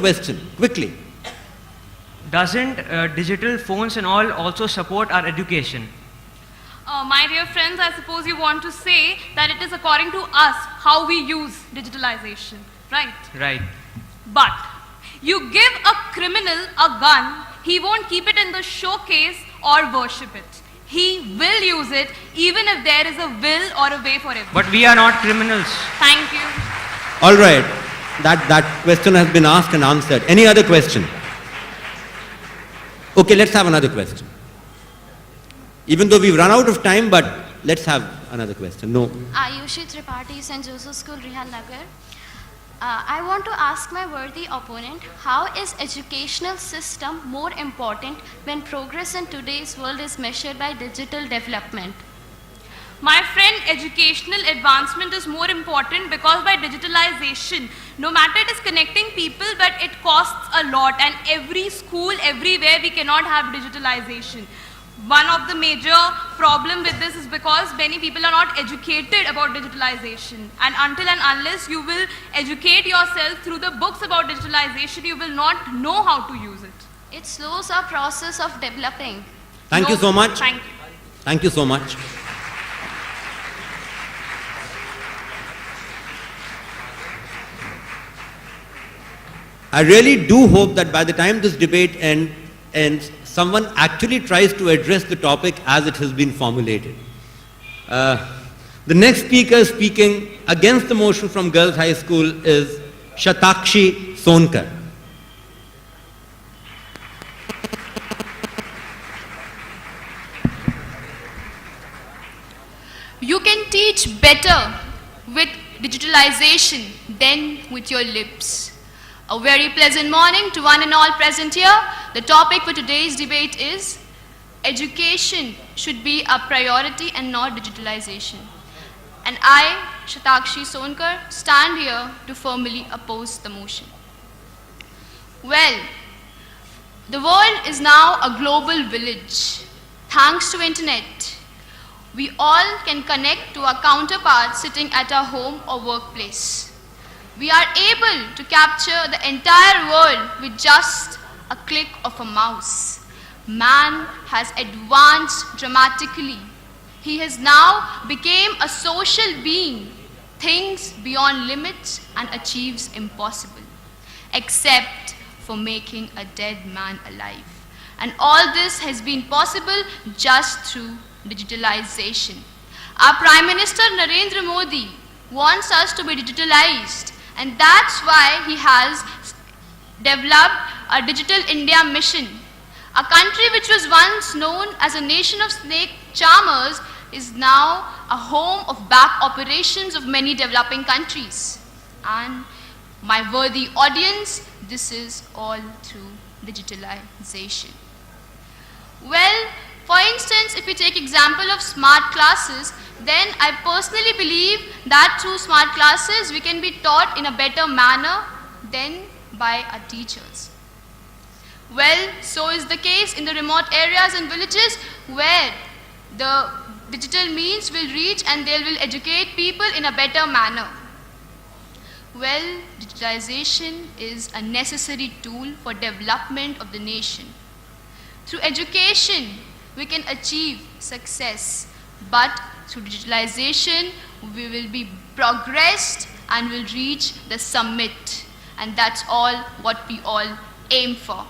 question, quickly. Doesn't digital phones and all also support our education? My dear friends, I suppose you want to say that it is according to us how we use digitalization, right? Right. But you give a criminal a gun, he won't keep it in the showcase or worship it. He will use it even if there is a will or a way for it. But we are not criminals. Thank you. All right, that question has been asked and answered. Any other question? Okay, let's have another question. Even though we've run out of time, but let's have another question. No. Ayushi Tripathi, St. Joseph School, Rihal Nagar. I want to ask my worthy opponent, how is educational system more important when progress in today's world is measured by digital development? My friend, educational advancement is more important because by digitalization, no matter it is connecting people, but it costs a lot, and every school, everywhere we cannot have digitalization. One of the major problem with this is because many people are not educated about digitalization, and until and unless you will educate yourself through the books about digitalization, you will not know how to use it. It slows our process of developing. Thank you so much. Thank you. Thank you so much. I really do hope that by the time this debate ends, someone actually tries to address the topic as it has been formulated. The next speaker speaking against the motion from Girls High School is Shatakshi Sonkar. You can teach better with digitalization than with your lips. A very pleasant morning to one and all present here. The topic for today's debate is education should be a priority and not digitalization. And I, Shatakshi Sonkar, stand here to firmly oppose the motion. Well, the world is now a global village. Thanks to internet, we all can connect to our counterparts sitting at our home or workplace. We are able to capture the entire world with just a click of a mouse. Man has advanced dramatically. He has now become a social being, thinks beyond limits and achieves impossible, except for making a dead man alive. And all this has been possible just through digitalization. Our Prime Minister Narendra Modi wants us to be digitalized, and that's why he has developed a Digital India mission. A country which was once known as a nation of snake charmers is now a home of back operations of many developing countries. And my worthy audience, this is all through digitalization. Well, for instance, if we take example of smart classes, then I personally believe that through smart classes we can be taught in a better manner than by our teachers. Well, so is the case in the remote areas and villages where the digital means will reach and they will educate people in a better manner. Well, digitalization is a necessary tool for development of the nation. Through education, we can achieve success, but through digitalization, we will be progressed and will reach the summit. And that's all what we all aim for.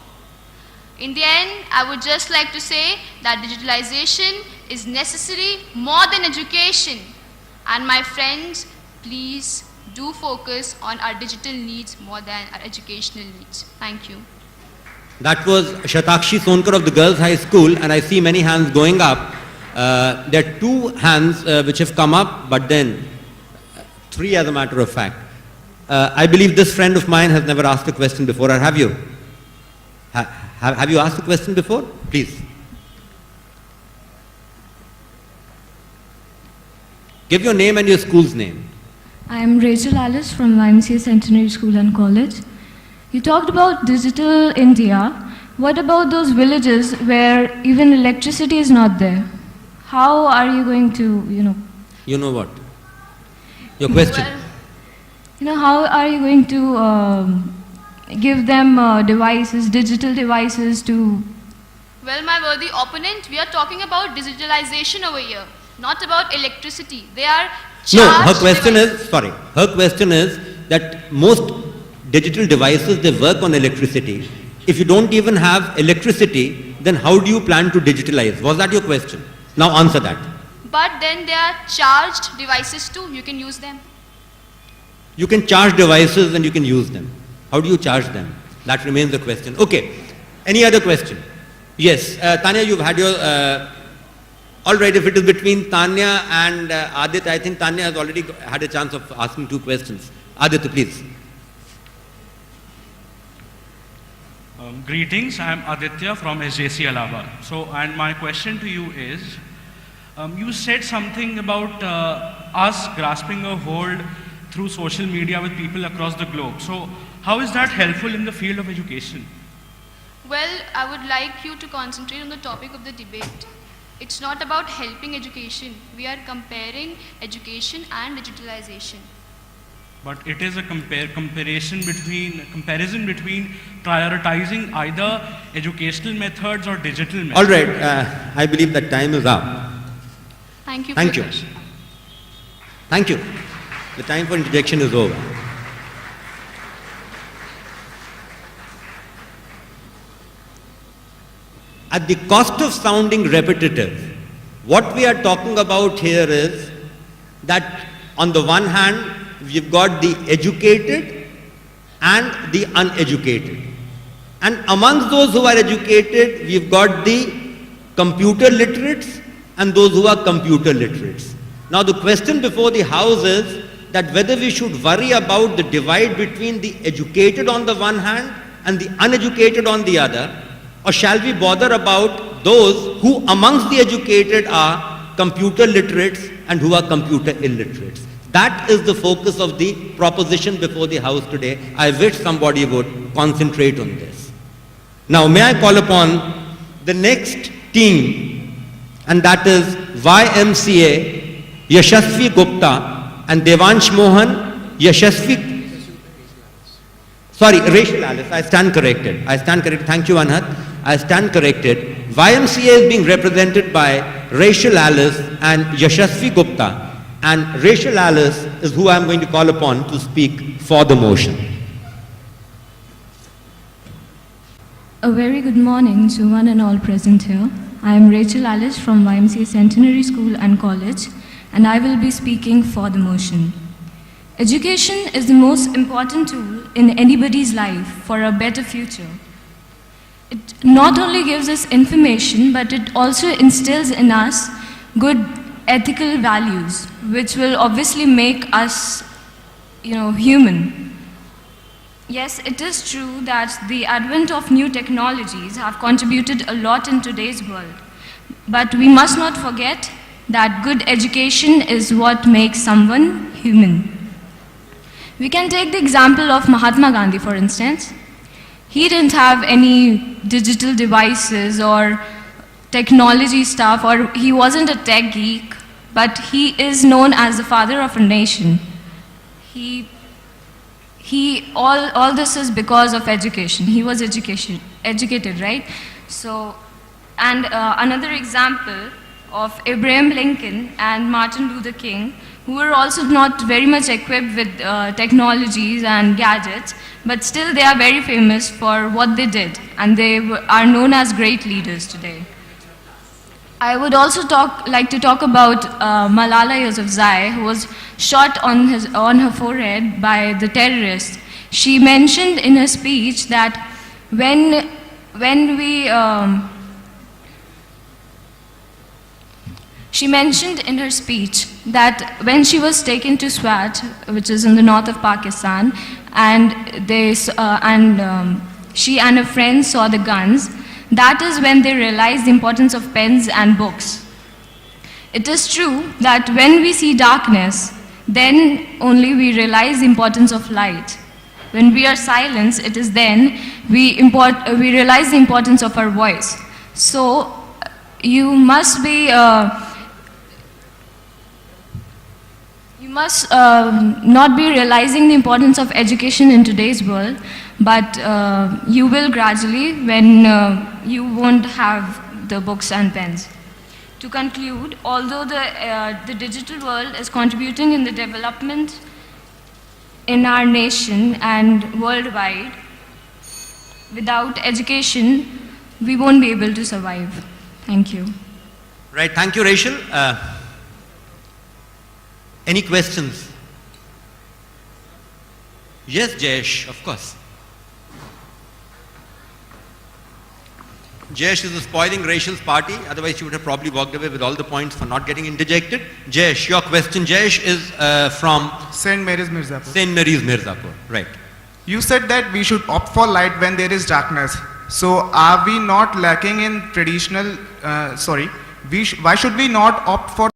In the end, I would just like to say that digitalization is necessary more than education. And my friends, please do focus on our digital needs more than our educational needs. Thank you. That was Shatakshi Sonkar of the Girls High School, and I see many hands going up. There are two hands which have come up, but then three as a matter of fact. I believe this friend of mine has never asked a question before, or have you? Have you asked a question before? Please. Give your name and your school's name. I am Rachel Alice from YMCA Centenary School and College. You talked about digital India. What about those villages where even electricity is not there? How are you going to, You know what? Your question. Well, how are you going to give them devices, digital devices to... Well, my worthy opponent, we are talking about digitalization over here, not about electricity. They are charged No, her question devices. is, sorry, her question is that most digital devices, they work on electricity. If you don't even have electricity, then how do you plan to digitalize? Was that your question? Now answer that. But then they are charged devices too. You can use them. You can charge devices and you can use them. How do you charge them? That remains the question. Okay. Any other question? Yes. Tanya, you've had your... all right, if it is between Tanya and Aditya, I think Tanya has already had a chance of asking 2 questions. Aditya, please. Greetings, I am Aditya from SJC Allahabad. So, and my question to you is, you said something about us grasping a hold through social media with people across the globe. So, how is that helpful in the field of education? Well, I would like you to concentrate on the topic of the debate. It's not about helping education. We are comparing education and digitalization. But it is a comparison between prioritizing either educational methods or digital methods. All right. I believe that time is up. Thank you. Thank for you. your question. Thank you. The time for interjection is over. At the cost of sounding repetitive, what we are talking about here is that on the one hand, we've got the educated and the uneducated. And amongst those who are educated, we've got the computer literates and those who are computer literates. Now the question before the House is that whether we should worry about the divide between the educated on the one hand and the uneducated on the other, or shall we bother about those who amongst the educated are computer literates and who are computer illiterates? That is the focus of the proposition before the House today. I wish somebody would concentrate on this. Now may I call upon the next team, and that is YMCA, Yashasvi Gupta and Devansh Mohan, Rachel Alice, I stand corrected. Thank you, Anhat. I stand corrected. YMCA is being represented by Rachel Alice and Yashasvi Gupta. And Rachel Alice is who I am going to call upon to speak for the motion. A very good morning to one and all present here. I am Rachel Alice from YMCA Centenary School and College, and I will be speaking for the motion. Education is the most important tool in anybody's life for a better future. It not only gives us information, but it also instills in us good ethical values, which will obviously make us, human. Yes, it is true that the advent of new technologies have contributed a lot in today's world. But we must not forget that good education is what makes someone human. We can take the example of Mahatma Gandhi, for instance. He didn't have any digital devices or technology stuff, or he wasn't a tech geek, but he is known as the father of a nation. All this is because of education. He was educated, right? So, and another example of Abraham Lincoln and Martin Luther King, who were also not very much equipped with technologies and gadgets, but still they are very famous for what they did, and they are known as great leaders today. I would also like to talk about Malala Yousafzai, who was shot on her forehead by the terrorists. She mentioned in her speech that she mentioned in her speech that when she was taken to Swat, which is in the north of Pakistan, and she and her friends saw the guns, that is when they realized the importance of pens and books. It is true that when we see darkness, then only we realize the importance of light. When we are silent, it is then we realize the importance of our voice. So you must not be realizing the importance of education in today's world, but you will gradually when you won't have the books and pens. To conclude, although the digital world is contributing in the development in our nation and worldwide, without education, we won't be able to survive. Thank you. Right, thank you, Rachel. Any questions? Yes, Jayesh, of course. Jayesh is spoiling Rachel's party, otherwise she would have probably walked away with all the points for not getting interjected. Jayesh, your question. Jayesh is from St. Mary's Mirzapur. St. Mary's Mirzapur. Right. You said that we should opt for light when there is darkness. So are we not lacking in traditional, why should we not opt for